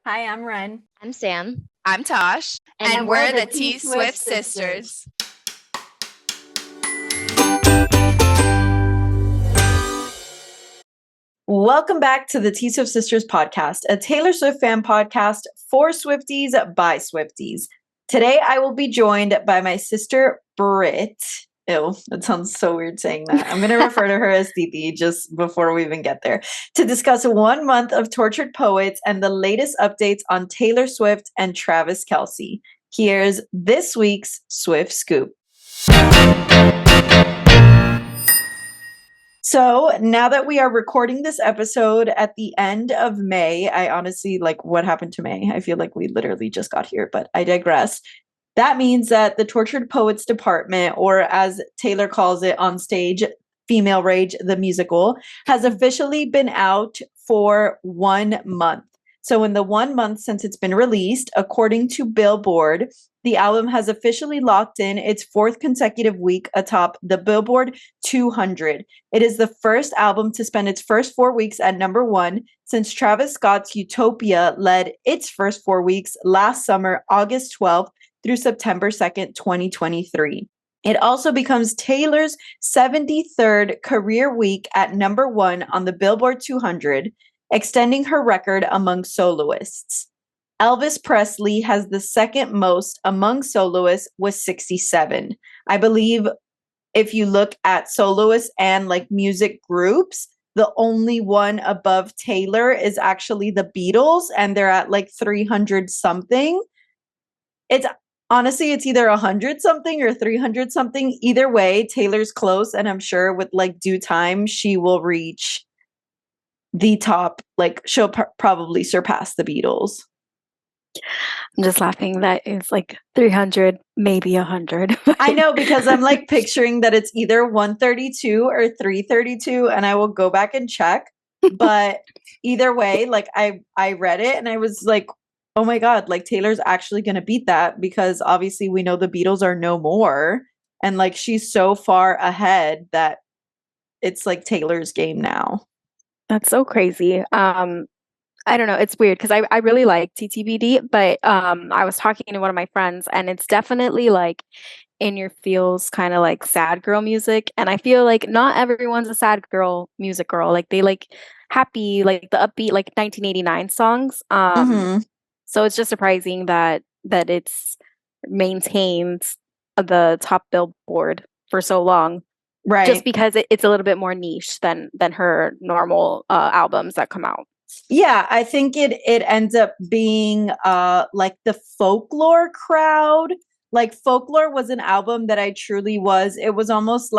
Hi, I'm Ren. I'm Sam. I'm Tosh, And we're we're the the T T-Swift Swift sisters. Welcome back to the T-Swift Sisters podcast, a Taylor Swift fan podcast for Swifties by Swifties. Today, I will be joined by my sister, Britt. Ew, that sounds so weird saying that. I'm going to refer to her as Didi just before we even get there, to discuss 1 month of Tortured Poets and the latest updates on Taylor Swift and Travis Kelce. Here's this week's Swift Scoop. So now that we are recording this episode at the end of May, I honestly what happened to May. I feel like we literally just got here, but I digress. That means that the Tortured Poets Department, or as Taylor calls it on stage, Female Rage, the musical, has officially been out for 1 month. So in the 1 month since it's been released, according to Billboard, the album has officially locked in its 4th consecutive week atop the Billboard 200. It is the first album to spend its first 4 weeks at number 1 since Travis Scott's Utopia led its first 4 weeks last summer, August 12th through September 2nd, 2023. It also becomes Taylor's 73rd career week at number 1 on the Billboard 200, extending her record among soloists. Elvis Presley has the second most among soloists with 67. I believe if you look at soloists and music groups, the only one above Taylor is actually the Beatles, and they're at 300 something. It's honestly, it's either 100 something or 300 something. Either way, Taylor's close, and I'm sure with due time, she will reach the top. She'll probably surpass the Beatles. I'm just laughing. That is 300, maybe 100. I know, because I'm picturing that it's either 132 or 332, and I will go back and check. But either way, I read it and I was like, oh my God, Taylor's actually going to beat that, because obviously we know the Beatles are no more. And she's so far ahead that it's Taylor's game now. That's so crazy. I don't know. It's weird because I really like ttpd, but I was talking to one of my friends, and it's definitely in your feels kind of sad girl music. And I feel like not everyone's a sad girl music girl. They happy, the upbeat 1989 songs. So it's just surprising that it's maintained the top Billboard for so long. Right. Just because it's a little bit more niche than her normal albums that come out. Yeah, I think it ends up being the Folklore crowd. Folklore was an album that I truly was. It was almost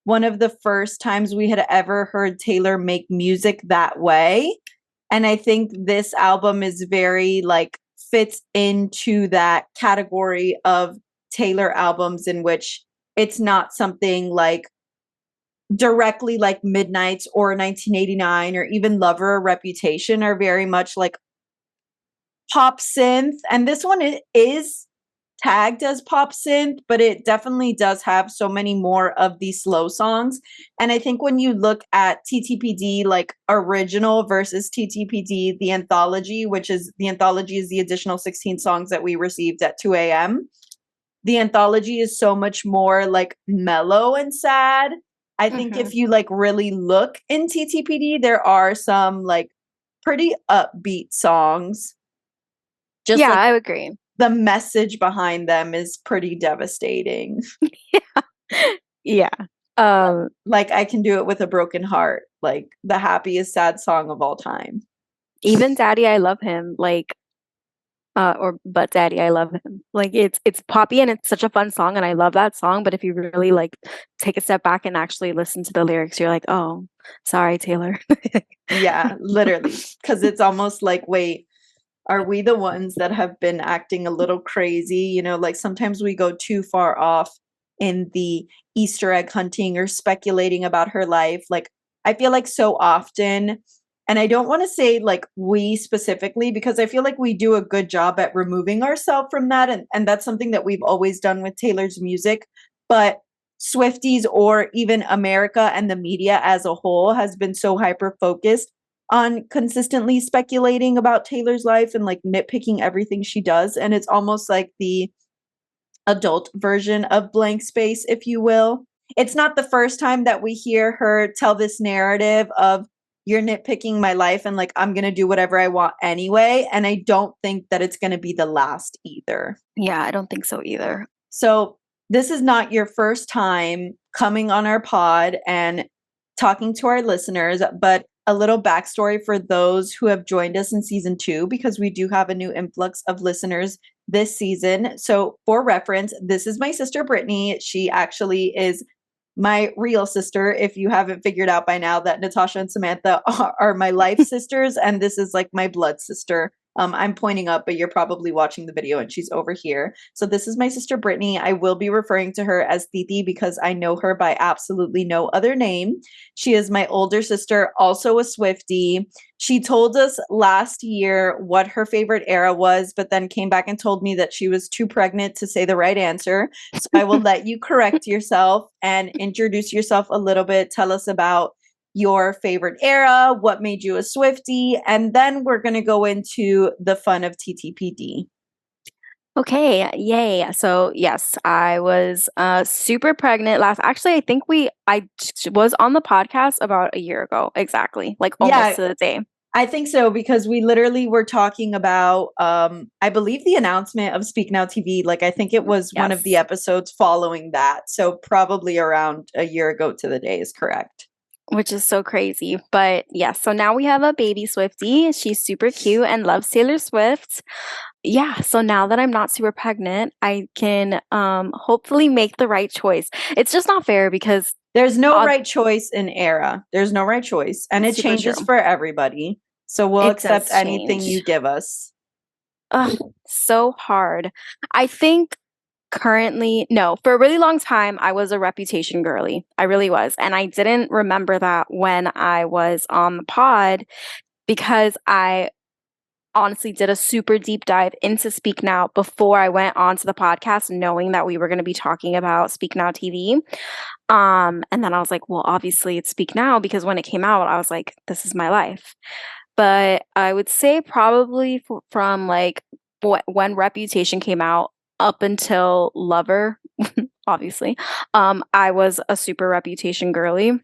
one of the first times we had ever heard Taylor make music that way. And I think this album is very fits into that category of Taylor albums in which it's not something directly Midnights or 1989 or even Lover or Reputation are very much pop synth. And this one is tagged as pop synth, but it definitely does have so many more of these slow songs. And I think when you look at ttpd original versus ttpd the anthology, which is the anthology is the additional 16 songs that we received at 2 a.m. The anthology is so much more mellow and sad. I think if you really look in ttpd, there are some pretty upbeat songs. Just I would agree. The message behind them is pretty devastating. Yeah. I Can Do It With a Broken Heart, the happiest sad song of all time. Even Daddy, I Love Him, but Daddy, I Love Him. It's poppy and it's such a fun song, and I love that song. But if you really take a step back and actually listen to the lyrics, you're oh, sorry, Taylor. Yeah, literally, because it's almost wait, are we the ones that have been acting a little crazy? Sometimes we go too far off in the Easter egg hunting or speculating about her life. I feel so often. And I don't want to say we specifically, because I feel we do a good job at removing ourselves from that. And that's something that we've always done with Taylor's music. But Swifties, or even America and the media as a whole, has been so hyper focused on consistently speculating about Taylor's life and like nitpicking everything she does. And it's almost like the adult version of blank space, if you will. It's not the first time that we hear her tell this narrative of you're nitpicking my life and like I'm going to do whatever I want anyway. And I don't think that it's going to be the last either. Yeah, I don't think so either. So this is not your first time coming on our pod and talking to our listeners, but a little backstory for those who have joined us in season 2, because we do have a new influx of listeners this season. So for reference, this is my sister Brittany. She actually is my real sister, if you haven't figured out by now that Natasha and Samantha are my life sisters, and this is like my blood sister. I'm pointing up, but you're probably watching the video and she's over here. So this is my sister Brittany. I will be referring to her as Titi because I know her by absolutely no other name. She is my older sister, also a Swiftie. She told us last year what her favorite era was, but then came back and told me that she was too pregnant to say the right answer. So I will let you correct yourself and introduce yourself a little bit. Tell us about your favorite era, what made you a Swiftie, and then we're going to go into the fun of TTPD. Okay, yay. So yes, I was super pregnant last. Actually, I think I was on the podcast about a year ago, exactly, like almost to the day. I think so, because we literally were talking about, I believe the announcement of Speak Now TV. Like, I think it was one of the episodes following that. So probably around a year ago to the day is correct. Which is so crazy. But yes, so now we have a baby Swiftie. She's super cute and loves Taylor Swift. Yeah, so now that I'm not super pregnant, I can hopefully make the right choice. It's just not fair because there's no right choice in era. There's no right choice. And it changes for everybody. So we'll accept anything you give us. So hard. I think currently, no, for a really long time, I was a Reputation girly. I really was. And I didn't remember that when I was on the pod because I honestly did a super deep dive into Speak Now before I went onto the podcast, knowing that we were going to be talking about Speak Now TV. And then I was like, well, obviously it's Speak Now, because when it came out, I was like, this is my life. But I would say probably from like when Reputation came out up until Lover, obviously, I was a super Reputation girly.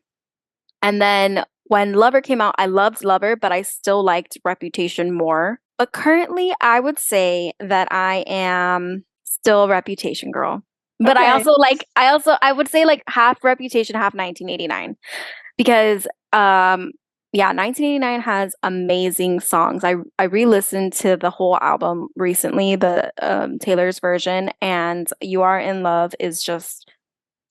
And then when Lover came out, I loved Lover, but I still liked Reputation more. But currently, I would say that I am still a Reputation girl. But I would say like half Reputation, half 1989. Because 1989 has amazing songs. I re-listened to the whole album recently, the Taylor's version, and You Are in Love is just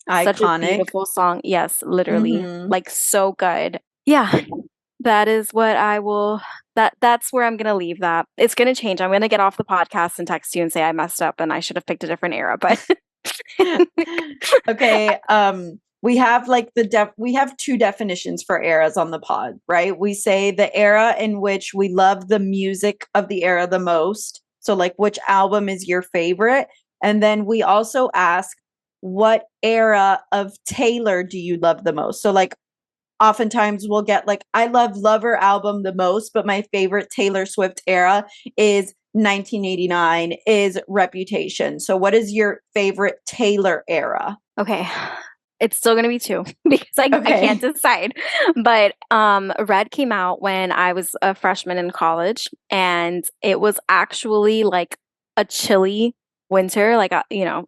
iconic. Such a beautiful song. Yes, literally. Like so good. Yeah. That is what I will that's where I'm gonna leave that. It's gonna change. I'm gonna get off the podcast and text you and say I messed up and I should have picked a different era, but okay. We have like we have 2 definitions for eras on the pod, right? We say the era in which we love the music of the era the most. So like which album is your favorite? And then we also ask what era of Taylor do you love the most? So like oftentimes we'll get like, I love Lover album the most, but my favorite Taylor Swift era is 1989, is Reputation. So what is your favorite Taylor era? Okay. It's still going to be 2 because I can't decide. But Red came out when I was a freshman in college, and it was actually like a chilly winter, like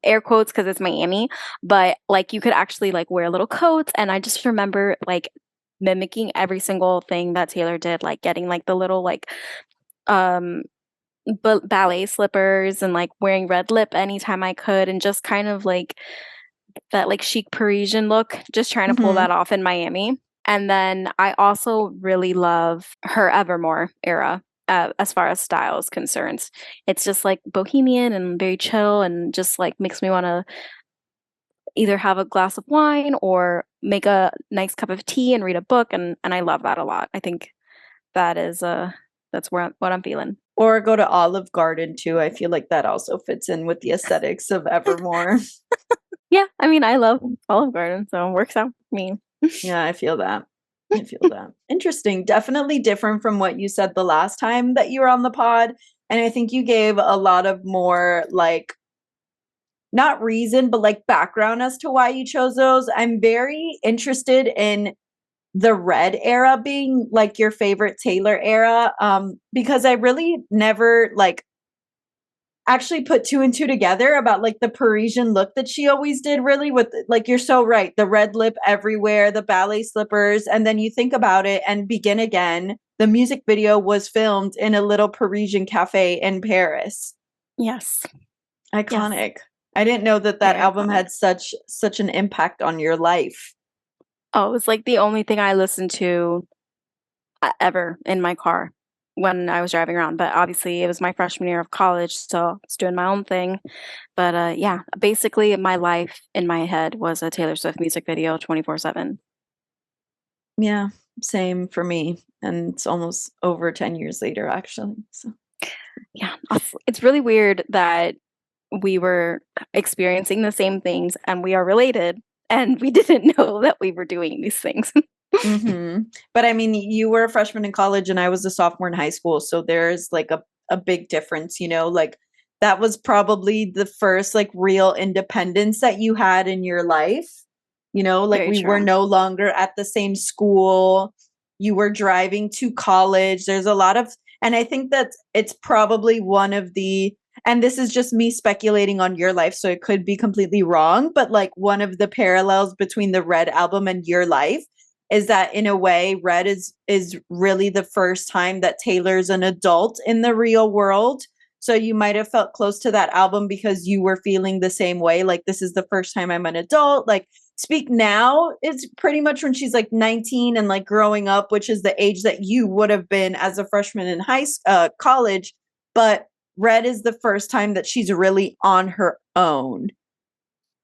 air quotes because it's Miami, but like you could actually like wear little coats. And I just remember like mimicking every single thing that Taylor did, like getting like the little like ballet slippers and like wearing red lip anytime I could, and just kind of like that like chic Parisian look, just trying to pull that off in Miami. And then I also really love her Evermore era. As far as style is concerned, it's just like bohemian and very chill, and just like makes me want to either have a glass of wine or make a nice cup of tea and read a book, and I love that a lot. I think that is that's what I'm feeling. Or go to Olive Garden too. I feel like that also fits in with the aesthetics of Evermore. Yeah, I mean, I love Olive Garden, so it works out for me. Yeah, I feel that. I feel that. Interesting. Definitely different from what you said the last time that you were on the pod. And I think you gave a lot of more like, not reason, but like background as to why you chose those. I'm very interested in the Red era being like your favorite Taylor era, because I really never like actually put two and two together about like the Parisian look that she always did, really, with like, you're so right, the red lip everywhere, the ballet slippers, and then you think about it and Begin Again, the music video was filmed in a little Parisian cafe in Paris. Yes. Iconic. I didn't know that Very album iconic. had such an impact on your life. Oh, it was like the only thing I listened to ever in my car when I was driving around. But obviously, it was my freshman year of college, so I was doing my own thing. But yeah, basically, my life in my head was a Taylor Swift music video 24/7. Yeah, same for me. And it's almost over 10 years later, actually. So Yeah, it's really weird that we were experiencing the same things and we are related, and we didn't know that we were doing these things. But I mean, you were a freshman in college and I was a sophomore in high school. So there's like a big difference, you know, like that was probably the first like real independence that you had in your life. You know, like Very we were true. no longer at the same school. You were driving to college. There's a lot of, and I think that it's probably one of the, and this is just me speculating on your life, so it could be completely wrong, but like one of the parallels between the Red album and your life is that in a way Red is really the first time that Taylor's an adult in the real world. So you might have felt close to that album because you were feeling the same way, like this is the first time I'm an adult. Like Speak Now is pretty much when she's like 19 and like growing up, which is the age that you would have been as a freshman in college. But Red is the first time that she's really on her own.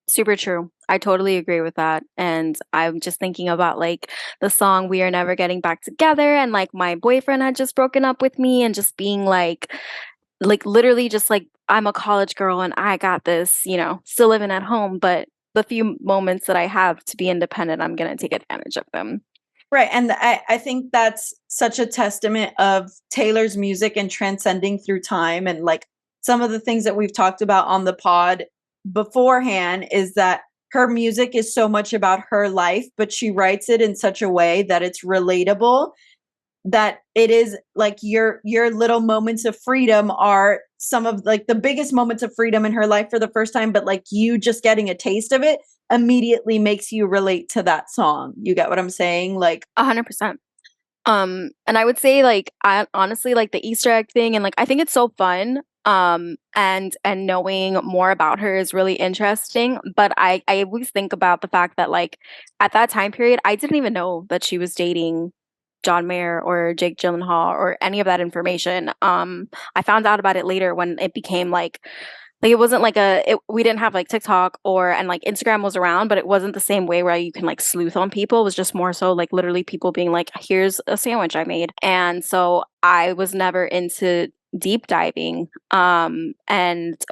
Super true. I totally agree with that. And I'm just thinking about like the song We Are Never Getting Back Together, and like my boyfriend had just broken up with me, and just being like literally just like, I'm a college girl and I got this, still living at home, but the few moments that I have to be independent, I'm going to take advantage of them. Right. And I think that's such a testament of Taylor's music and transcending through time. And like some of the things that we've talked about on the pod beforehand is that her music is so much about her life, but she writes it in such a way that it's relatable, that it is like your little moments of freedom are some of like the biggest moments of freedom in her life for the first time, but like you just getting a taste of it immediately makes you relate to that song. You get what I'm saying? Like 100%. And I would say like, I honestly like the Easter egg thing, and like I think it's so fun. And knowing more about her is really interesting. But I always think about the fact that like at that time period, I didn't even know that she was dating John Mayer or Jake Gyllenhaal or any of that information. I found out about it later when it became like it wasn't like we didn't have like TikTok and like Instagram was around, but it wasn't the same way where you can like sleuth on people. It was just more so like literally people being like, here's a sandwich I made. And so I was never into deep diving. And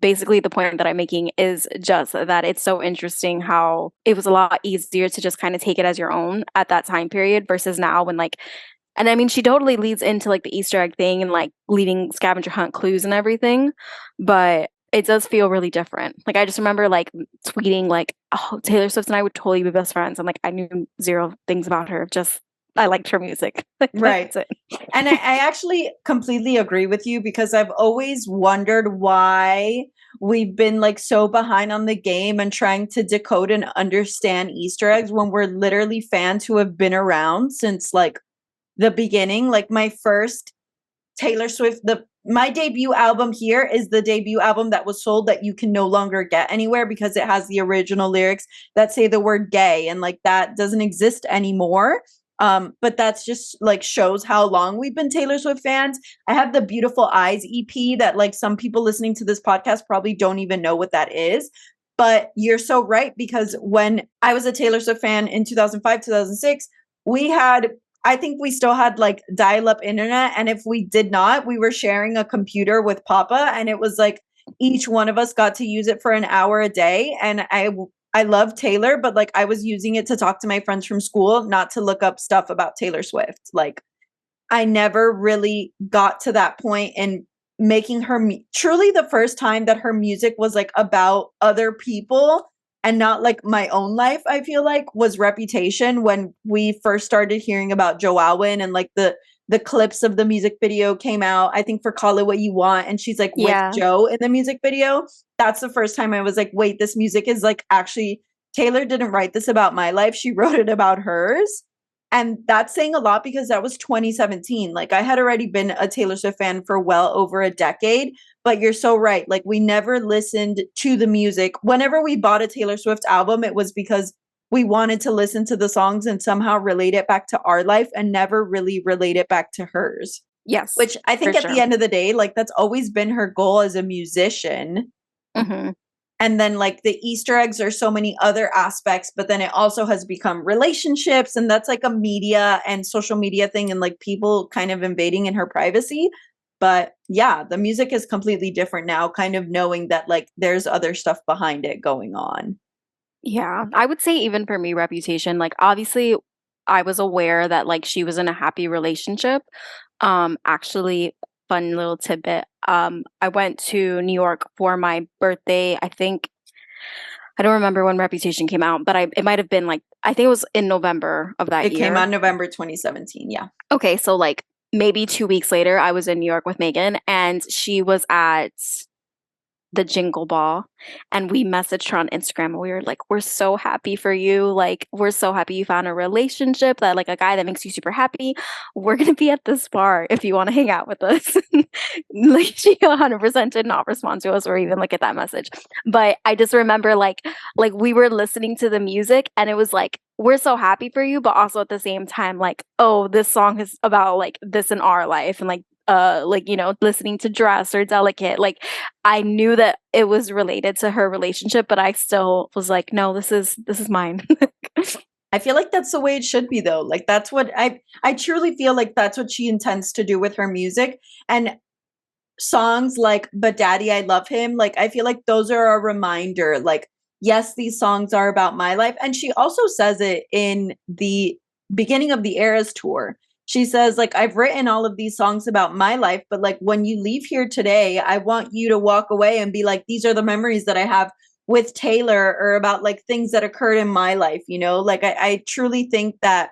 basically the point that I'm making is just that it's so interesting how it was a lot easier to just kind of take it as your own at that time period versus now when like, and I mean, she totally leads into like the Easter egg thing and like leaving scavenger hunt clues and everything, but it does feel really different. Like I just remember like tweeting like, oh, Taylor Swift and I would totally be best friends. And like I knew zero things about her, just I liked her music. Right. That's it. And I actually completely agree with you because I've always wondered why we've been like so behind on the game and trying to decode and understand Easter eggs when we're literally fans who have been around since like the beginning. Like my first Taylor Swift, my debut album here is the debut album that was sold that you can no longer get anywhere because it has the original lyrics that say the word gay, and like that doesn't exist anymore. But that's just like shows how long we've been Taylor Swift fans. I have the Beautiful Eyes EP that like some people listening to this podcast probably don't even know what that is. But you're so right, because when I was a Taylor Swift fan in 2005, 2006, I think we still had like dial-up internet. And if we did not, we were sharing a computer with Papa. And it was like each one of us got to use it for an hour a day. And I I love Taylor, but like I was using it to talk to my friends from school, not to look up stuff about Taylor Swift. Like I never really got to that point in making her truly the first time that her music was like about other people and not like my own life. I feel like was Reputation, when we first started hearing about Joe Alwyn, and like the clips of the music video came out, I think, for Call It What You Want, and she's like with Yeah. Joe in the music video. That's the first time I was like, wait, this music is like actually Taylor didn't write this about my life. She wrote it about hers. And that's saying a lot because that was 2017. Like I had already been a Taylor Swift fan for well over a decade, but you're so right. Like we never listened to the music. Whenever we bought a Taylor Swift album, it was because we wanted to listen to the songs and somehow relate it back to our life and never really relate it back to hers. Yes. Which I think for at sure. the end of the day, like that's always been her goal as a musician. Mhm. And then like the Easter eggs are so many other aspects, but then it also has become relationships, and that's like a media and social media thing, and like people kind of invading in her privacy. But yeah, the music is completely different now, kind of knowing that like there's other stuff behind it going on. Yeah, I would say even for me, Reputation, like obviously I was aware that like she was in a happy relationship. Actually, fun little tidbit. I went to New York for my birthday. I think I don't remember when Reputation came out, but it might have been like I think it was in November of that It year. came out November 2017. Yeah. Okay, so like maybe 2 weeks later, I was in New York with Megan, and she was at the Jingle Ball, and we messaged her on Instagram, and we were like, we're so happy for you, like we're so happy you found a relationship, that like a guy that makes you super happy. We're gonna be at this bar if you want to hang out with us. Like she 100% did not respond to us or even look at that message, but I just remember like we were listening to the music, and it was like, we're so happy for you, but also at the same time like, oh, this song is about like this in our life, and like you know, listening to Dress or Delicate, like I knew that it was related to her relationship, but I still was like, no, this is mine. I feel like that's the way it should be though. Like that's what I truly feel like that's what she intends to do with her music. And songs like But Daddy I Love Him, like I feel like those are a reminder, like yes, these songs are about my life. And she also says it in the beginning of the Eras tour. She says like, I've written all of these songs about my life, but like when you leave here today, I want you to walk away and be like, these are the memories that I have with Taylor, or about like things that occurred in my life, you know. Like I truly think that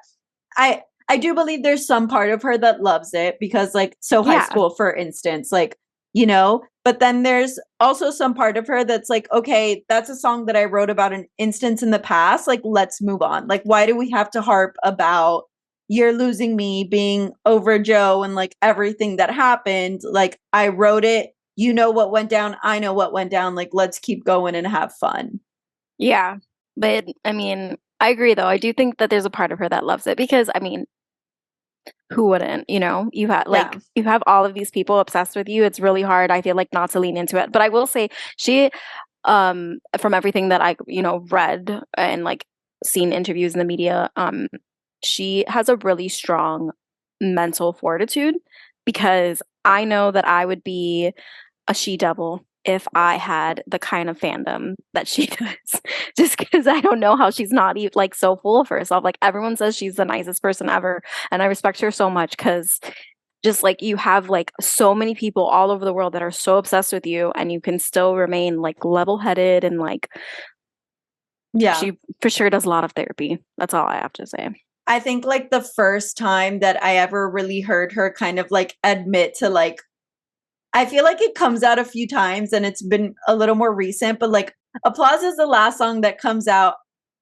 I do believe there's some part of her that loves it, because like so high Yeah. school, for instance, like, you know, but then there's also some part of her that's like, okay, that's a song that I wrote about an instance in the past, like let's move on. Like why do we have to harp about You're Losing Me being over Joe and like everything that happened? Like I wrote it, you know what went down, I know what went down, like let's keep going and have fun. Yeah, but I mean, I agree though. I do think that there's a part of her that loves it, because I mean, who wouldn't? You know, you have like Yeah. you have all of these people obsessed with you. It's really hard, I feel like, not to lean into it. But I will say she, from everything that I, you know, read and like seen interviews in the media, she has a really strong mental fortitude, because I know that I would be a she devil if I had the kind of fandom that she does. Just because I don't know how she's not even like so full of herself. Like everyone says she's the nicest person ever, and I respect her so much, because just like you have like so many people all over the world that are so obsessed with you, and you can still remain like level-headed, and like Yeah. she for sure does a lot of therapy. That's all I have to say. I think like the first time that I ever really heard her kind of like admit to like, I feel like it comes out a few times and it's been a little more recent, but like Applause is the last song that comes out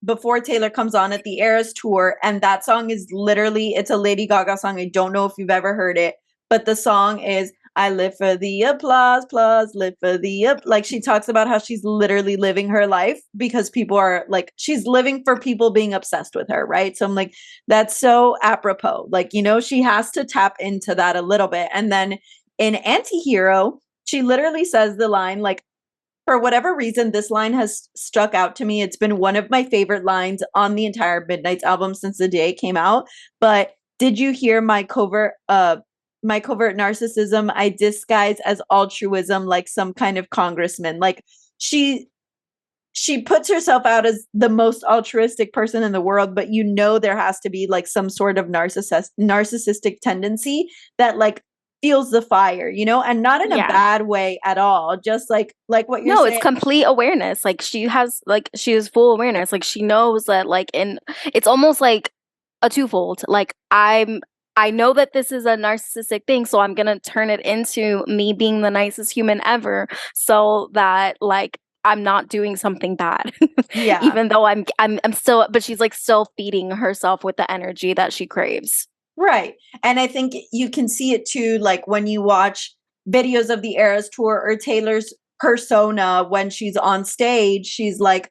before Taylor comes on at the Eras tour. And that song is literally, it's a Lady Gaga song. I don't know if you've ever heard it, but the song is I live for the applause, live for the, like she talks about how she's literally living her life because people are like, she's living for people being obsessed with her, right? So I'm like, that's so apropos. Like, you know, she has to tap into that a little bit. And then in Antihero, she literally says the line, like, for whatever reason, this line has stuck out to me. It's been one of my favorite lines on the entire Midnight's album since the day it came out. But did you hear my covert narcissism I disguise as altruism like some kind of congressman? Like she she puts herself out as the most altruistic person in the world, but you know there has to be like some sort of narcissistic tendency that like fuels the fire, you know, and not in a Yeah. bad way at all. Just like what you're No, saying. it's complete awareness. Like she has full awareness. Like she knows that it's almost like a twofold. Like I know that this is a narcissistic thing, so I'm gonna turn it into me being the nicest human ever, so that like I'm not doing something bad. Yeah. Even though I'm still, but she's like still feeding herself with the energy that she craves. Right. And I think you can see it too, like when you watch videos of the Eras tour or Taylor's persona when she's on stage, she's like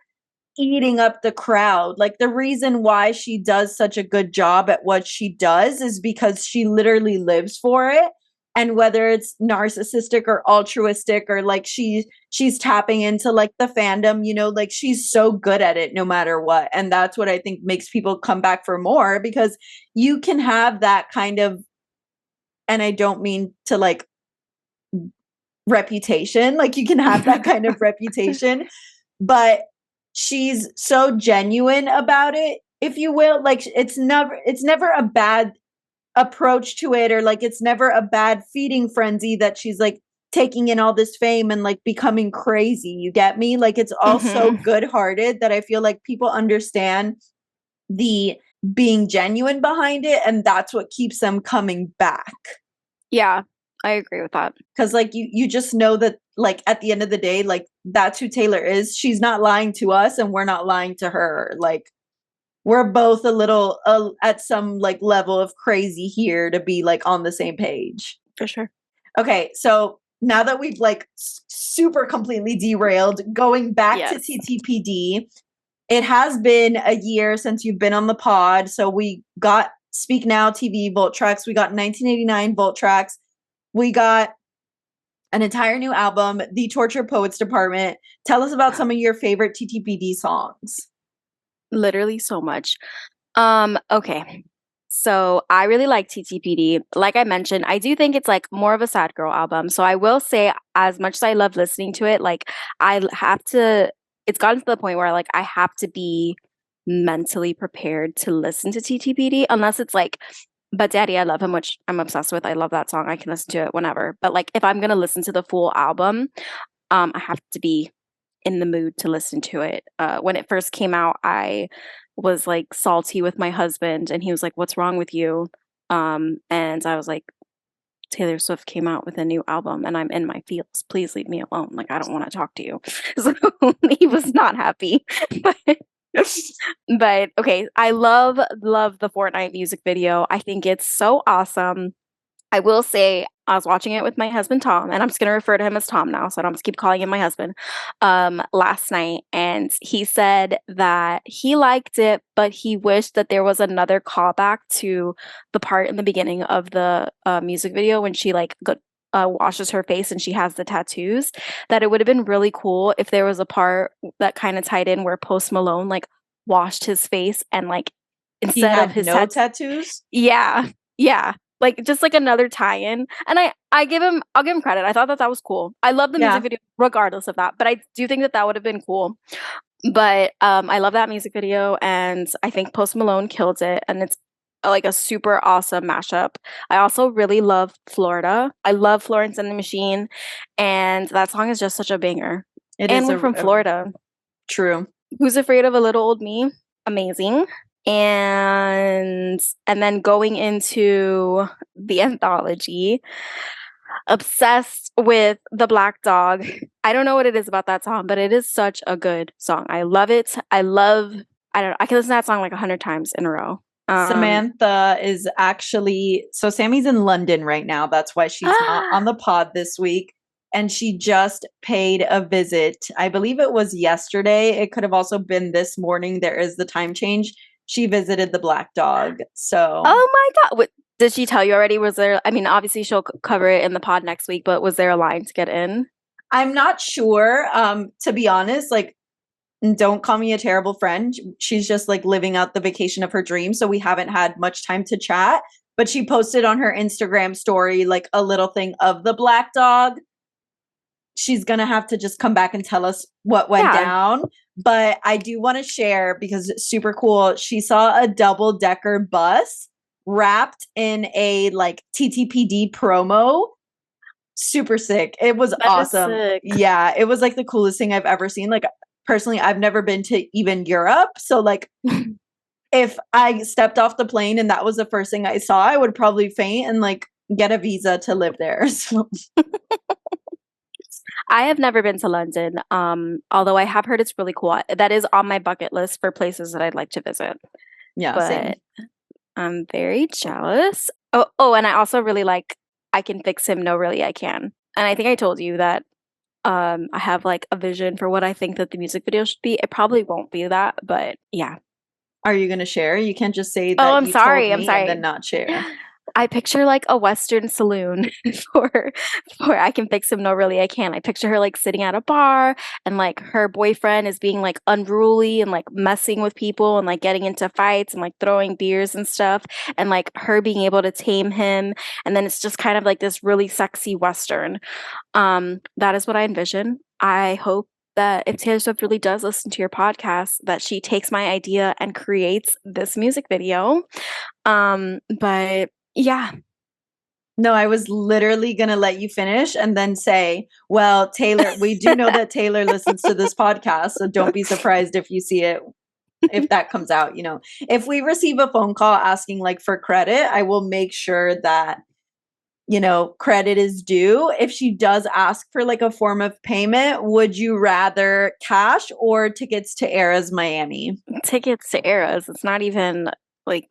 eating up the crowd. Like the reason why she does such a good job at what she does is because she literally lives for it. And whether it's narcissistic or altruistic or like she's tapping into like the fandom, you know, like she's so good at it no matter what. And that's what I think makes people come back for more, because you can have that kind of, and I don't mean to like reputation, like you can have that kind of reputation, but she's so genuine about it, if you will. Like it's never a bad approach to it, or like it's never a bad feeding frenzy that she's like taking in all this fame and like becoming crazy. You get me? Like it's all so good-hearted that I feel like people understand the being genuine behind it, and that's what keeps them coming back. Yeah, I agree with that. Because like you just know that like at the end of the day, like that's who Taylor is. She's not lying to us and we're not lying to her. Like we're both a little at some like level of crazy here to be like on the same page. For sure. Okay, so now that we've like super completely derailed, going back to TTPD, it has been a year since you've been on the pod. So we got Speak Now TV Volt tracks. We got 1989 Volt tracks. We got an entire new album, The Tortured Poets Department. Tell us about some of your favorite TTPD songs. Literally so much. Okay. So I really like TTPD. Like I mentioned, I do think it's like more of a sad girl album. So I will say, as much as I love listening to it, like it's gotten to the point where like I have to be mentally prepared to listen to TTPD, unless it's like, But Daddy, I Love Him, which I'm obsessed with. I love that song. I can listen to it whenever. But like if I'm gonna listen to the full album, I have to be in the mood to listen to it. When it first came out, I was like salty with my husband, and he was like, "What's wrong with you?" And I was like, "Taylor Swift came out with a new album, and I'm in my feels. Please leave me alone. Like I don't want to talk to you." So he was not happy. But okay, I love the Fortnite music video. I think it's so awesome. I will say, I was watching it with my husband Tom, and I'm just gonna refer to him as Tom now, so I don't just keep calling him my husband. Last night, and he said that he liked it, but he wished that there was another callback to the part in the beginning of the music video when she like washes her face and she has the tattoos. That it would have been really cool if there was a part that kind of tied in where Post Malone like washed his face and like instead of his tattoos. Yeah. Like just like another tie-in, and I'll give him credit. I thought that was cool. I love the music video regardless of that, but I do think that would have been cool. But I love that music video, and I think Post Malone killed it, and it's like a super awesome mashup. I also really love Florida. I love Florence and the Machine, and that song is just such a banger. We're from Florida. True. Who's Afraid of a Little Old Me? Amazing. And then going into the anthology, obsessed with The Black Dog. I don't know what it is about that song, but it is such a good song. I love it. I can listen to that song like 100 times in a row. Samantha is actually, so Sammy's in London right now. That's why she's not on the pod this week. And she just paid a visit. I believe it was yesterday. It could have also been this morning. There is the time change. She visited the Black Dog. So, oh my God. Did she tell you already? Was there, I mean, obviously she'll cover it in the pod next week, but was there a line to get in? I'm not sure. To be honest, like, don't call me a terrible friend. She's just like living out the vacation of her dreams. So we haven't had much time to chat, but she posted on her Instagram story, like a little thing of the Black Dog. She's going to have to just come back and tell us what went down. but I do want to share because it's super cool. She saw a double-decker bus wrapped in a like TTPD promo. Super sick. It was That is awesome. sick. Yeah, it was like the coolest thing I've ever seen. Like personally, I've never been to even Europe, so like if I stepped off the plane and that was the first thing I saw, I would probably faint and like get a visa to live there. So I have never been to London, although I have heard it's really cool. That is on my bucket list for places that I'd like to visit, yeah, same. but I'm very jealous. Oh, and I also really like I Can Fix Him, No Really I Can. And I think I told you that I have like a vision for what I think that the music video should be. It probably won't be that, but yeah. Are you gonna share? You can't just say that Oh, I'm you sorry. told I'm me sorry. and then not share. I picture like a Western saloon for I Can Fix Him, No Really I Can. I picture her like sitting at a bar and like her boyfriend is being like unruly and like messing with people and like getting into fights and like throwing beers and stuff and like her being able to tame him, and then it's just kind of like this really sexy Western. That is what I envision. I hope that if Taylor Swift really does listen to your podcast, that she takes my idea and creates this music video. But yeah. No, I was literally gonna let you finish and then say, well, Taylor, we do know that Taylor listens to this podcast, so don't be surprised if you see it if that comes out, you know. If we receive a phone call asking like for credit, I will make sure that you know, credit is due. If she does ask for like a form of payment, would you rather cash or tickets to Era's Miami? Tickets to Eras. It's not even like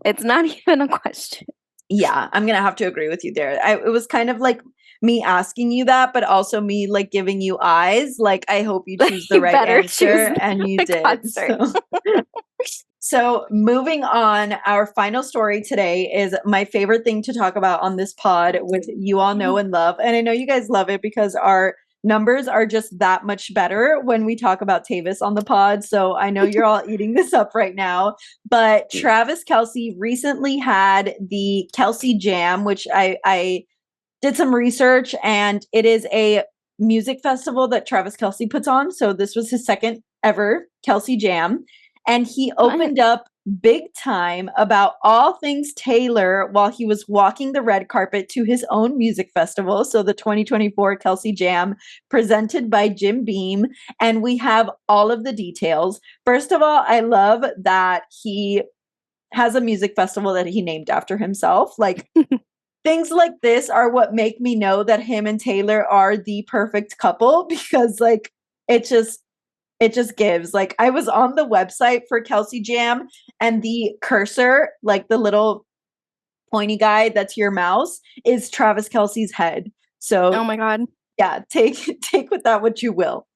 it's not even a question. Yeah, I'm gonna have to agree with you there. It was kind of like me asking you that, but also me like giving you eyes. Like, I hope you choose the You right better answer, choose and you the did. concert. So. So, moving on, our final story today is my favorite thing to talk about on this pod, which you all know and love. And I know you guys love it because our numbers are just that much better when we talk about Tayvis on the pod. So, I know you're all eating this up right now. But Travis Kelce recently had the Kelce Jam, which I did some research, and it is a music festival that Travis Kelce puts on. So, this was his second ever Kelce Jam. And he opened up big time about all things Taylor while he was walking the red carpet to his own music festival. So the 2024 Kelce Jam presented by Jim Beam. And we have all of the details. First of all, I love that he has a music festival that he named after himself. Like things like this are what make me know that him and Taylor are the perfect couple because like it just gives. Like I was on the website for Kelce Jam and the cursor, like the little pointy guy that's your mouse, is Travis Kelce's head. So Oh my God. yeah, take with that what you will.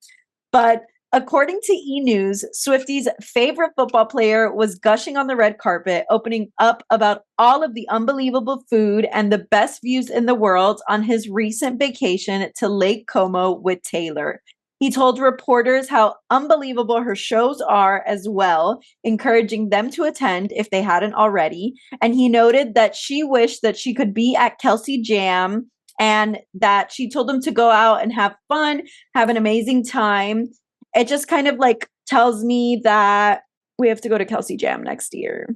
But according to E! News, Swifties' favorite football player was gushing on the red carpet, opening up about all of the unbelievable food and the best views in the world on his recent vacation to Lake Como with Taylor. He told reporters how unbelievable her shows are as well, encouraging them to attend if they hadn't already. And he noted that she wished that she could be at Kelce Jam and that she told him to go out and have fun, have an amazing time. It just kind of like tells me that we have to go to Kelce Jam next year.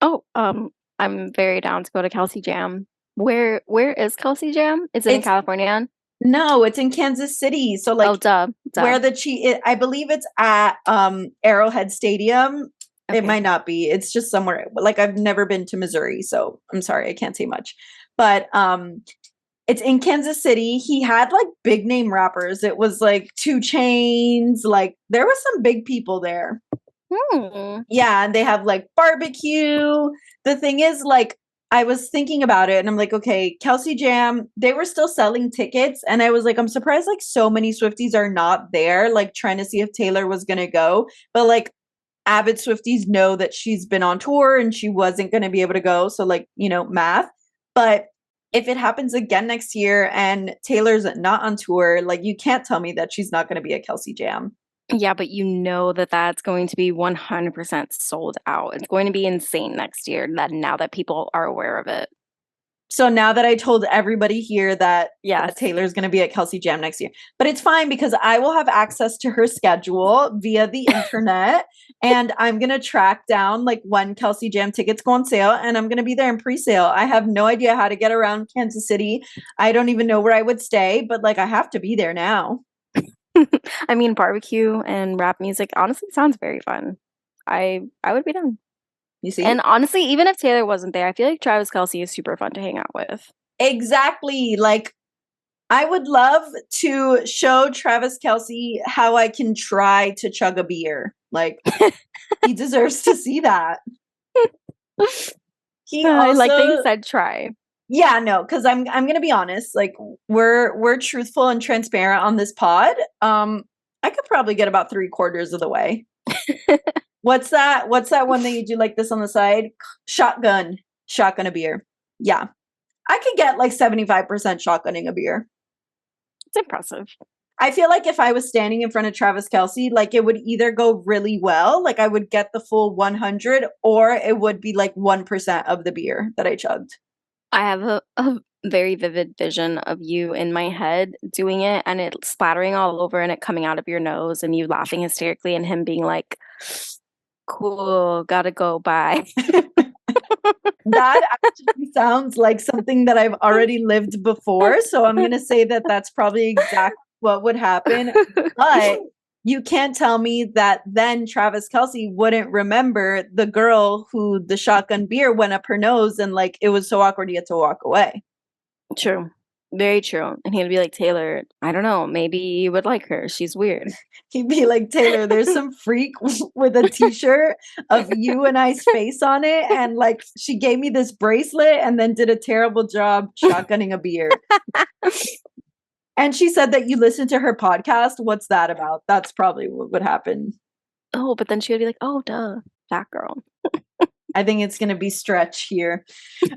Oh, I'm very down to go to Kelce Jam. Where is Kelce Jam? Is it in California? No, it's in Kansas City. So like duh. Where I believe it's at Arrowhead Stadium. Okay. It might not be. It's just somewhere. Like I've never been to Missouri, so I'm sorry, I can't say much. But it's in Kansas City. He had like big name rappers. It was like 2 Chainz. Like there was some big people there. Yeah, and they have like barbecue. The thing is, like, I was thinking about it and I'm like, okay, Kelce Jam, they were still selling tickets. And I was like, I'm surprised like so many Swifties are not there, like trying to see if Taylor was going to go. But like avid Swifties know that she's been on tour and she wasn't going to be able to go. So like, you know, math. But if it happens again next year and Taylor's not on tour, like you can't tell me that she's not going to be at Kelce Jam. Yeah, but you know that that's going to be 100% sold out. It's going to be insane next year now that people are aware of it. So now that I told everybody here that Yes. Taylor's going to be at Kelce Jam next year, but it's fine because I will have access to her schedule via the internet, and I'm going to track down like when Kelce Jam tickets go on sale, and I'm going to be there in pre-sale. I have no idea how to get around Kansas City. I don't even know where I would stay, but like I have to be there now. I mean, barbecue and rap music honestly sounds very fun. I would be down. You see? And honestly, even if Taylor wasn't there, I feel like Travis Kelce is super fun to hang out with. Exactly. Like I would love to show Travis Kelce how I can try to chug a beer. Like he deserves to see that. He also, I like that you said try. yeah, no, because I'm gonna be honest. Like we're truthful and transparent on this pod. I could probably get about 3/4 of the way. What's that one that you do like this on the side? Shotgun a beer. Yeah. I could get like 75% shotgunning a beer. It's impressive. I feel like if I was standing in front of Travis Kelce, like it would either go really well, like I would get the full 100, or it would be like 1% of the beer that I chugged. I have a very vivid vision of you in my head doing it and it splattering all over and it coming out of your nose and you laughing hysterically and him being like, cool, gotta go, bye. That actually sounds like something that I've already lived before. So I'm going to say that that's probably exactly what would happen. But you can't tell me that then Travis Kelce wouldn't remember the girl who the shotgun beer went up her nose and like it was so awkward he had to walk away. True. Very true. And he'd be like, Taylor, I don't know, maybe you would like her. She's weird. He'd be like, Taylor, there's some freak with a t-shirt of you and I's face on it. And like, she gave me this bracelet and then did a terrible job shotgunning a beer. And she said that you listened to her podcast. What's that about? That's probably what would happen. Oh, but then she would be like, oh, duh, that girl. I think it's going to be stretch here.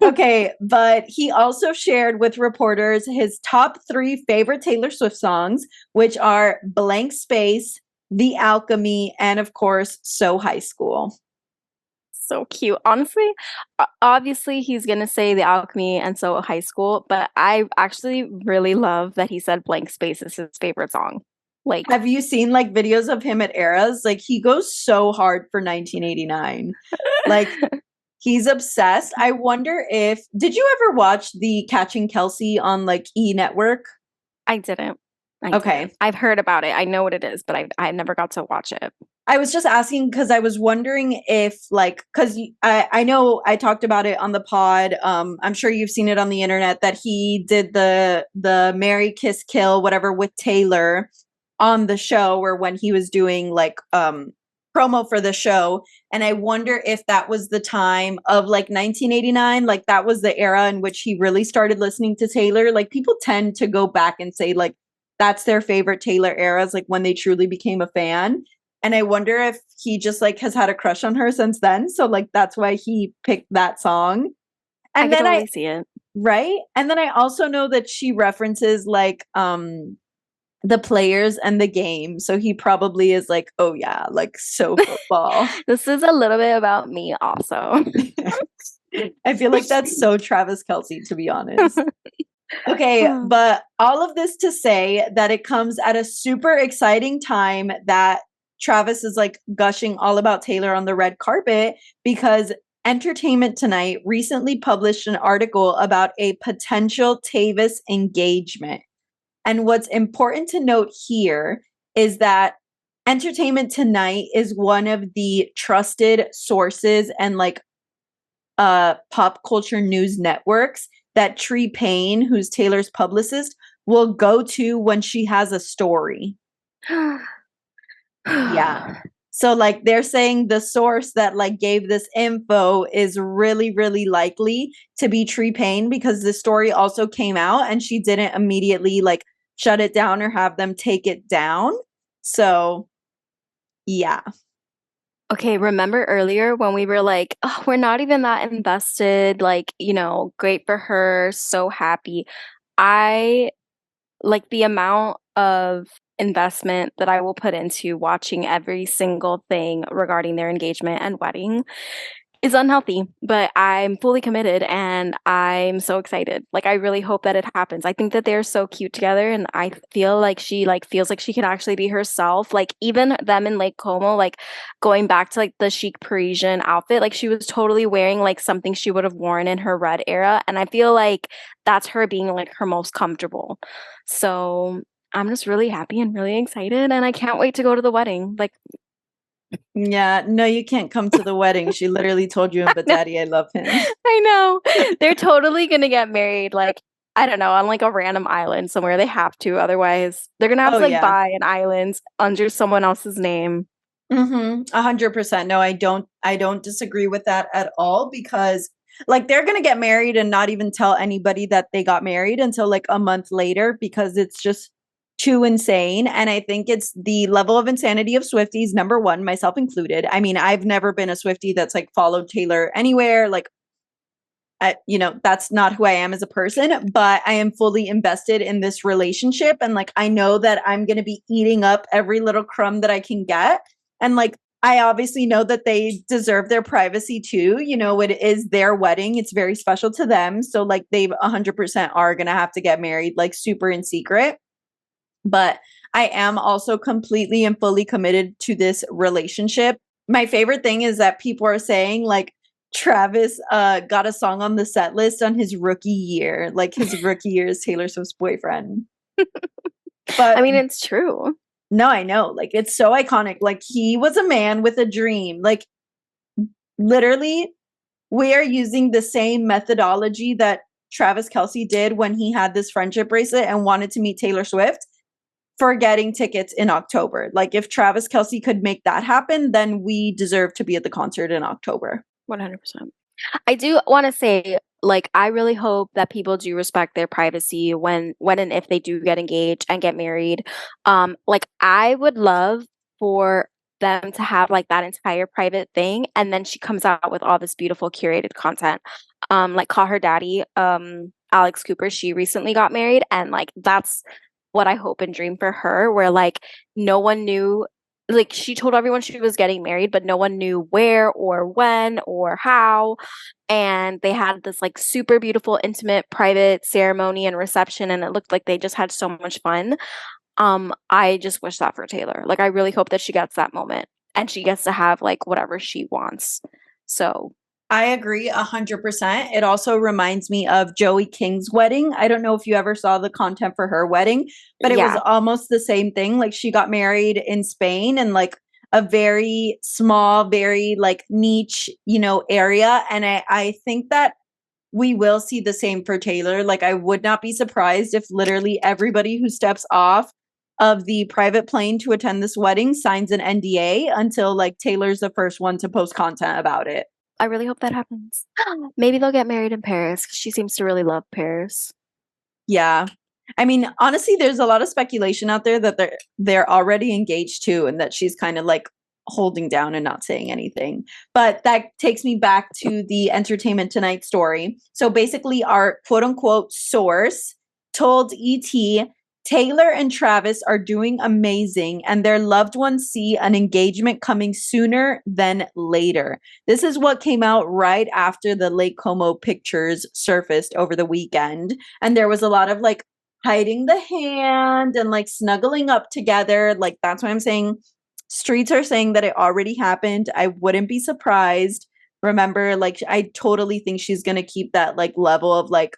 Okay, but he also shared with reporters his top 3 favorite Taylor Swift songs, which are Blank Space, The Alchemy, and of course, So High School. So cute. Honestly, obviously he's going to say The Alchemy and So High School, but I actually really love that he said Blank Space is his favorite song. Like, have you seen like videos of him at Eras? Like he goes so hard for 1989. Like he's obsessed. I wonder if did you ever watch the Catching Kelce on like E Network? I didn't. Okay. I've heard about it. I know what it is, but I never got to watch it. I was just asking because I was wondering if like because I know I talked about it on the pod. I'm sure you've seen it on the internet that he did the Marry Kiss Kill whatever with Taylor on the show, or when he was doing like promo for the show. And I wonder if that was the time of like 1989, like that was the era in which he really started listening to Taylor. Like people tend to go back and say like that's their favorite Taylor eras, like when they truly became a fan. And I wonder if he just like has had a crush on her since then. So like that's why he picked that song. And I then can totally see it. Right. And then I also know that she references like the players and the game. So he probably is like, oh yeah, like so football. This is a little bit about me also. I feel like that's so Travis Kelce, to be honest. Okay, but all of this to say that it comes at a super exciting time that Travis is like gushing all about Taylor on the red carpet, because Entertainment Tonight recently published an article about a potential Tayvis engagement. And what's important to note here is that Entertainment Tonight is one of the trusted sources and like pop culture news networks that Tree Payne, who's Taylor's publicist, will go to when she has a story. Yeah. So like they're saying the source that like gave this info is really, really likely to be Tree Payne, because the story also came out and she didn't immediately like shut it down or have them take it down. So yeah. Okay, remember earlier when we were like, oh, we're not even that invested, like, you know, great for her, so happy. I like the amount of investment that I will put into watching every single thing regarding their engagement and wedding It's unhealthy, but I'm fully committed and I'm so excited. Like I really hope that it happens. I think that they're so cute together and I feel like she like feels like she can actually be herself. Like even them in Lake Como, like going back to like the chic Parisian outfit, like she was totally wearing like something she would have worn in her red era. And I feel like that's her being like her most comfortable. So I'm just really happy and really excited and I can't wait to go to the wedding. Like Yeah, no, you can't come to the wedding. She literally told you, but daddy, I love him. I know. They're totally gonna get married, like, I don't know, on like a random island somewhere. They have to, otherwise they're gonna have Oh to like yeah. buy an island under someone else's name. 100%. No, I don't disagree with that at all because like they're gonna get married and not even tell anybody that they got married until like a month later because it's just too insane. And I think it's the level of insanity of Swifties, number one, myself included. I mean, I've never been a Swiftie that's like followed Taylor anywhere. Like that's not who I am as a person, but I am fully invested in this relationship. And like, I know that I'm going to be eating up every little crumb that I can get. And like, I obviously know that they deserve their privacy too. It is their wedding. It's very special to them. So like, they 100% are going to have to get married, like super in secret. But I am also completely and fully committed to this relationship. My favorite thing is that people are saying like, Travis got a song on the set list on his rookie year. Like his rookie year is Taylor Swift's boyfriend. But I mean, it's true. no, I know. Like it's so iconic. Like he was a man with a dream. Like literally, we are using the same methodology that Travis Kelce did when he had this friendship bracelet and wanted to meet Taylor Swift for getting tickets in October. Like if Travis Kelce could make that happen, then we deserve to be at the concert in October. 100%. I do want to say, like, I really hope that people do respect their privacy when and if they do get engaged and get married. Like, I would love for them to have like that entire private thing, and then she comes out with all this beautiful curated content. Like Call Her Daddy, Alex Cooper, she recently got married, and like that's what I hope and dream for her, where like no one knew, like she told everyone she was getting married, but no one knew where or when or how. And they had this like super beautiful, intimate, private ceremony and reception, and it looked like they just had so much fun. I just wish that for Taylor. Like I really hope that she gets that moment and she gets to have like whatever she wants. So I agree 100%. It also reminds me of Joey King's wedding. I don't know if you ever saw the content for her wedding, but it was yeah, almost the same thing. Like she got married in Spain and like a very small, very like niche, area. And I think that we will see the same for Taylor. Like I would not be surprised if literally everybody who steps off of the private plane to attend this wedding signs an NDA until like Taylor's the first one to post content about it. I really hope that happens. Maybe they'll get married in Paris because she seems to really love Paris. Yeah. I mean, honestly, there's a lot of speculation out there that they're already engaged too, and that she's kind of like holding down and not saying anything. But that takes me back to the Entertainment Tonight story. So basically, our quote unquote source told ET Taylor and Travis are doing amazing, and their loved ones see an engagement coming sooner than later. This is what came out right after the Lake Como pictures surfaced over the weekend. And there was a lot of like hiding the hand and like snuggling up together. Like that's why I'm saying streets are saying that it already happened. I wouldn't be surprised. Remember, like I totally think she's going to keep that like level of like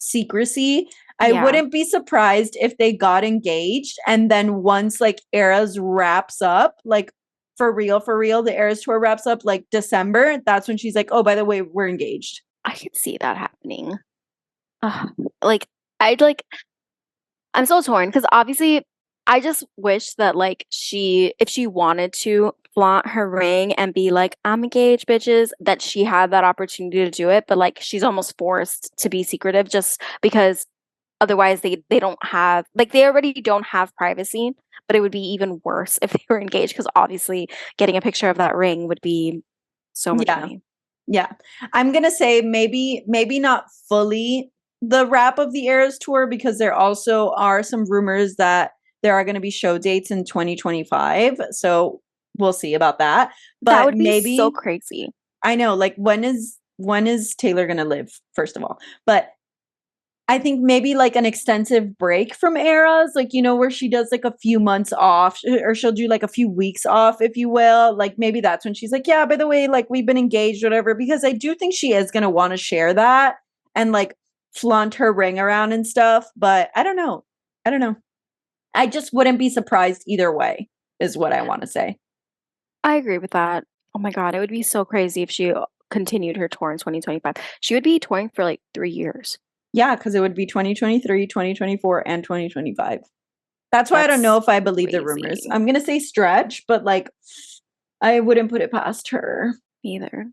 secrecy. I Yeah. wouldn't be surprised if they got engaged and then once like Eras wraps up, like for real, the Eras tour wraps up like December, that's when she's like, oh, by the way, we're engaged. I could see that happening. Like, I'd like, I'm so torn because obviously I just wish that like if she wanted to flaunt her ring and be like, I'm engaged, bitches, that she had that opportunity to do it. But like, she's almost forced to be secretive just because otherwise they don't have, like, they already don't have privacy, but it would be even worse if they were engaged because obviously getting a picture of that ring would be so much money. Yeah. I'm going to say maybe not fully the wrap of the Eras tour because there also are some rumors that there are going to be show dates in 2025. So we'll see about that. But That would be maybe so crazy. I know, like when is Taylor gonna live, first of all? But I think maybe like an extensive break from eras, like, you know, where she does like a few months off, or she'll do like a few weeks off, if you will. Like maybe that's when she's like, yeah, by the way, like we've been engaged, whatever, because I do think she is going to want to share that and like flaunt her ring around and stuff. But I don't know. I don't know. I just wouldn't be surprised either way, is what I want to say. I agree with that. Oh my God, it would be so crazy if she continued her tour in 2025. She would be touring for like 3 years. Yeah, because it would be 2023, 2024, and 2025. That's why I don't know if I believe the rumors. crazy. I'm going to say stretch, but like I wouldn't put it past her. Either.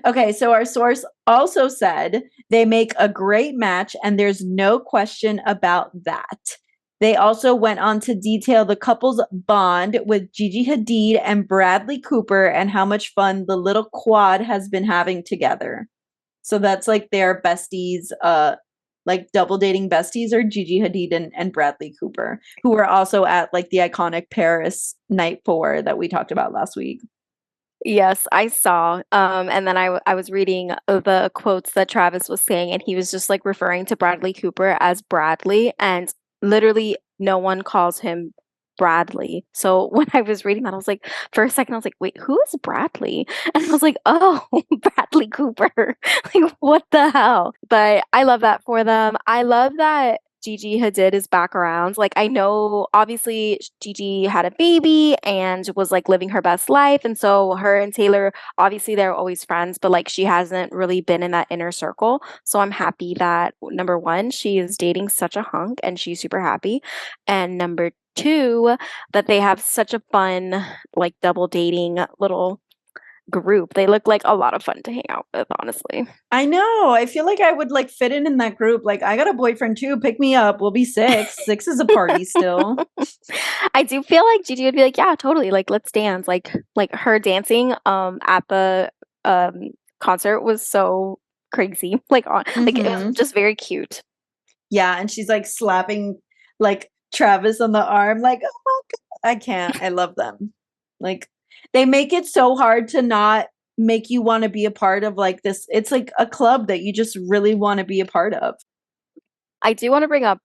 Okay, so our source also said they make a great match and there's no question about that. They also went on to detail the couple's bond with Gigi Hadid and Bradley Cooper and how much fun the little quad has been having together. So that's like their besties, like double dating besties are Gigi Hadid and Bradley Cooper, who were also at like the iconic Paris night 4 that we talked about last week. Yes, I saw. And then I was reading the quotes that Travis was saying, and he was just like referring to Bradley Cooper as Bradley, and literally no one calls him Bradley. So when I was reading that, I was like, for a second, I was like, wait, who is Bradley? And I was like, oh, Bradley Cooper. Like, what the hell? But I love that for them. I love that Gigi Hadid is back around. Like, I know obviously Gigi had a baby and was like living her best life. And so her and Taylor, obviously they're always friends, but like she hasn't really been in that inner circle. So I'm happy that number one, she is dating such a hunk and she's super happy. And number two, that they have such a fun, like double dating little group. They look like a lot of fun to hang out with, honestly. I know. I feel like I would like fit in that group. Like I got a boyfriend too. Pick me up. We'll be 6. 6 is a party still. I do feel like Gigi would be like, yeah, totally. Like, let's dance. Like her dancing at the concert was so crazy. Like like it was just very cute. Yeah, and she's like slapping like Travis on the arm, like, oh my God. I can't. I love them. Like they make it so hard to not make you want to be a part of like this. It's like a club that you just really want to be a part of. I do want to bring up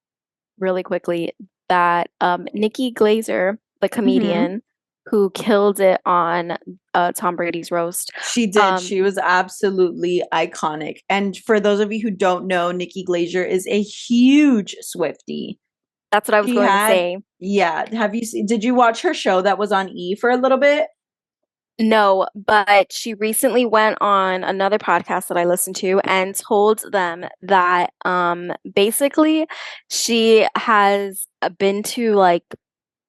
really quickly that Nikki Glazer, the comedian who killed it on Tom Brady's roast. She did. She was absolutely iconic. And for those of you who don't know, Nikki Glazer is a huge Swiftie. That's what I was going to say. Yeah. Did you watch her show that was on E for a little bit? No, but she recently went on another podcast that I listened to and told them that basically she has been to like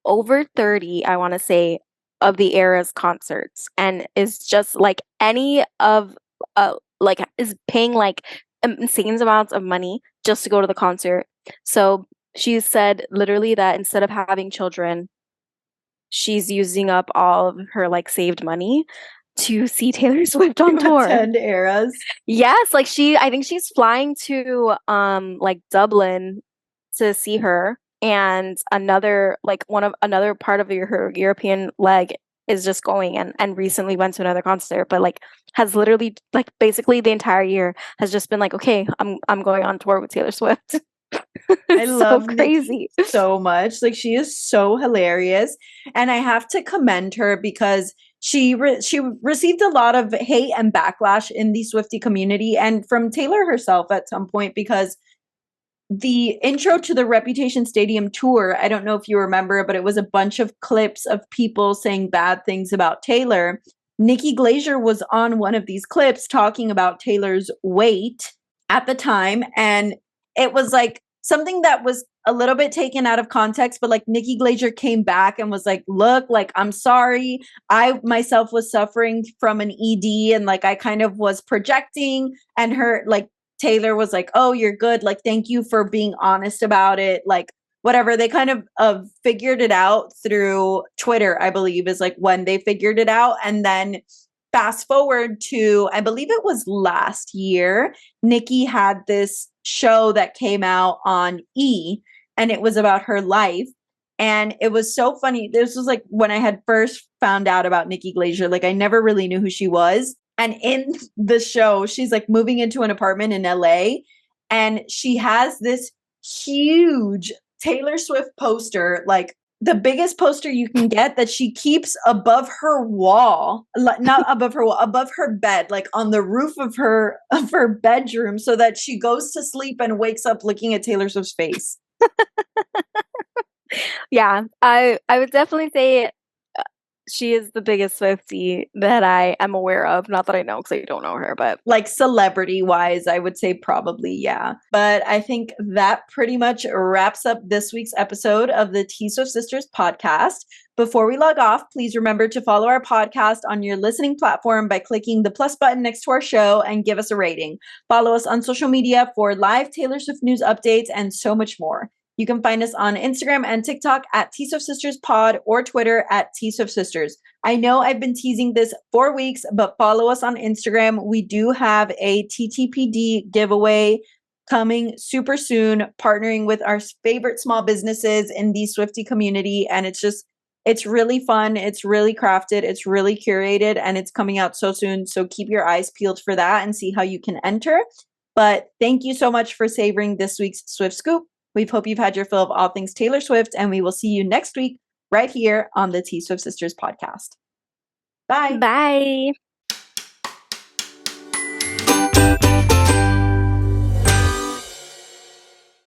over 30, I want to say, of the era's concerts and is just like any of like is paying like insane amounts of money just to go to the concert. So she said literally that instead of having children, she's using up all of her like saved money to see Taylor Swift on tour. Attend eras. Yes, like I think she's flying to like Dublin to see her, and another part of her European leg is just going and recently went to another concert, but like has literally like basically the entire year has just been like, okay, I'm going on tour with Taylor Swift. I love so crazy Nikki so much. Like she is so hilarious, and I have to commend her because she received a lot of hate and backlash in the Swiftie community and from Taylor herself at some point, because the intro to the Reputation Stadium tour, I don't know if you remember, but it was a bunch of clips of people saying bad things about Taylor. Nikki Glazer was on one of these clips talking about Taylor's weight at the time, and it was like something that was a little bit taken out of context, but like Nikki Glazer came back and was like, look, like, I'm sorry. I myself was suffering from an ED and like I kind of was projecting, and her like Taylor was like, oh, you're good. Like, thank you for being honest about it. Like, whatever. They kind of figured it out through Twitter, I believe, is like when they figured it out. And then fast forward to, I believe it was last year, Nikki had this show that came out on E, and it was about her life. And it was so funny. This was like when I had first found out about Nikki Glazer. Like I never really knew who she was. And in the show, she's like moving into an apartment in LA, and she has this huge Taylor Swift poster, like the biggest poster you can get, that she keeps above her wall, not above her wall, above her bed, like on the roof of her bedroom, so that she goes to sleep and wakes up looking at Taylor Swift's face. Yeah, I would definitely say she is the biggest Swiftie that I am aware of. Not that I know, because I don't know her, but like celebrity wise, I would say probably, yeah. But I think that pretty much wraps up this week's episode of the T Swift Sisters podcast. Before we log off, please remember to follow our podcast on your listening platform by clicking the plus button next to our show and give us a rating. Follow us on social media for live Taylor Swift news updates and so much more. You can find us on Instagram and TikTok at T Swift Sisters Pod or Twitter at T Swift Sisters. I know I've been teasing this for weeks, but follow us on Instagram. We do have a ttpd giveaway coming super soon, partnering with our favorite small businesses in the Swiftie community. And it's really fun. It's really crafted. It's really curated, and it's coming out so soon. So keep your eyes peeled for that and see how you can enter. But thank you so much for savoring this week's Swift Scoop. We hope you've had your fill of all things Taylor Swift, and we will see you next week right here on the T Swift Sisters podcast. Bye. bye.